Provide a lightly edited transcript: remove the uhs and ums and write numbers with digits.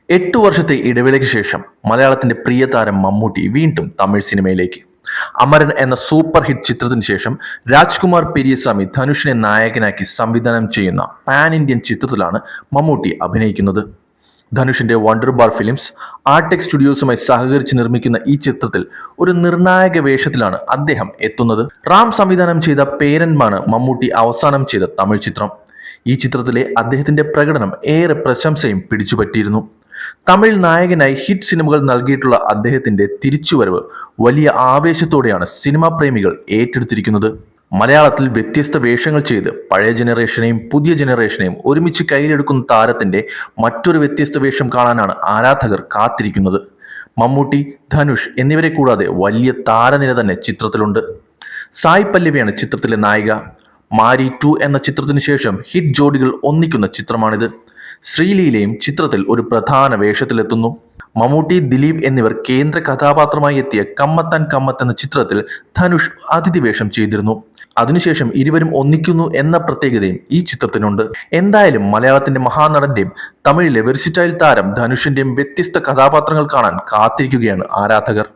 8 വർഷത്തെ ഇടവേളയ്ക്ക് ശേഷം മലയാളത്തിന്റെ പ്രിയ താരം മമ്മൂട്ടി വീണ്ടും തമിഴ് സിനിമയിലേക്ക്. അമരൻ എന്ന സൂപ്പർ ഹിറ്റ് ചിത്രത്തിന് ശേഷം രാജ്കുമാർ പെരിയസ്വാമി ധനുഷിനെ നായകനാക്കി സംവിധാനം ചെയ്യുന്ന പാൻ ഇന്ത്യൻ ചിത്രത്തിലാണ് മമ്മൂട്ടി അഭിനയിക്കുന്നത്. ധനുഷിന്റെ വണ്ടർ ബാർ ഫിലിംസ്, ആർടെക് സ്റ്റുഡിയോസുമായി സഹകരിച്ച് നിർമ്മിക്കുന്ന ഈ ചിത്രത്തിൽ ഒരു നിർണായക വേഷത്തിലാണ് അദ്ദേഹം എത്തുന്നത്. റാം സംവിധാനം ചെയ്ത പേരന്മാണ് മമ്മൂട്ടി അവസാനം ചെയ്ത തമിഴ് ചിത്രം. ഈ ചിത്രത്തിലെ അദ്ദേഹത്തിന്റെ പ്രകടനം ഏറെ പ്രശംസയും പിടിച്ചുപറ്റിയിരുന്നു. തമിഴ് നായകനായി ഹിറ്റ് സിനിമകൾ നൽകിയിട്ടുള്ള അദ്ദേഹത്തിന്റെ തിരിച്ചുവരവ് വലിയ ആവേശത്തോടെയാണ് സിനിമാ പ്രേമികൾ ഏറ്റെടുത്തിരിക്കുന്നത്. മലയാളത്തിൽ വ്യത്യസ്ത വേഷങ്ങൾ ചെയ്ത് പഴയ ജനറേഷനെയും പുതിയ ജനറേഷനെയും ഒരുമിച്ച് കയ്യിലെടുക്കുന്ന താരത്തിന്റെ മറ്റൊരു വ്യത്യസ്ത വേഷം കാണാനാണ് ആരാധകർ കാത്തിരിക്കുന്നത്. മമ്മൂട്ടി, ധനുഷ് എന്നിവരെ കൂടാതെ വലിയ താരനിര തന്നെ ചിത്രത്തിലുണ്ട്. സായ് പല്ലവിയാണ് ചിത്രത്തിലെ നായിക. മാരി 2 എന്ന ചിത്രത്തിന് ശേഷം ഹിറ്റ് ജോഡികൾ ഒന്നിക്കുന്ന ചിത്രമാണിത്. ശ്രീലീലയും ചിത്രത്തിൽ ഒരു പ്രധാന വേഷത്തിലെത്തുന്നു. മമ്മൂട്ടി, ദിലീപ് എന്നിവർ കേന്ദ്ര കഥാപാത്രമായി എത്തിയ കമ്മത്താൻ കമ്മത്ത് എന്ന ചിത്രത്തിൽ ധനുഷ് അതിഥി വേഷം ചെയ്തിരുന്നു. അതിനുശേഷം ഇരുവരും ഒന്നിക്കുന്നു എന്ന പ്രത്യേകതയും ഈ ചിത്രത്തിനുണ്ട്. എന്തായാലും മലയാളത്തിന്റെ മഹാനടന്റെയും തമിഴിലെ വെർസിറ്റൈൽ താരം ധനുഷിന്റെയും വ്യത്യസ്ത കഥാപാത്രങ്ങൾ കാണാൻ കാത്തിരിക്കുകയാണ് ആരാധകർ.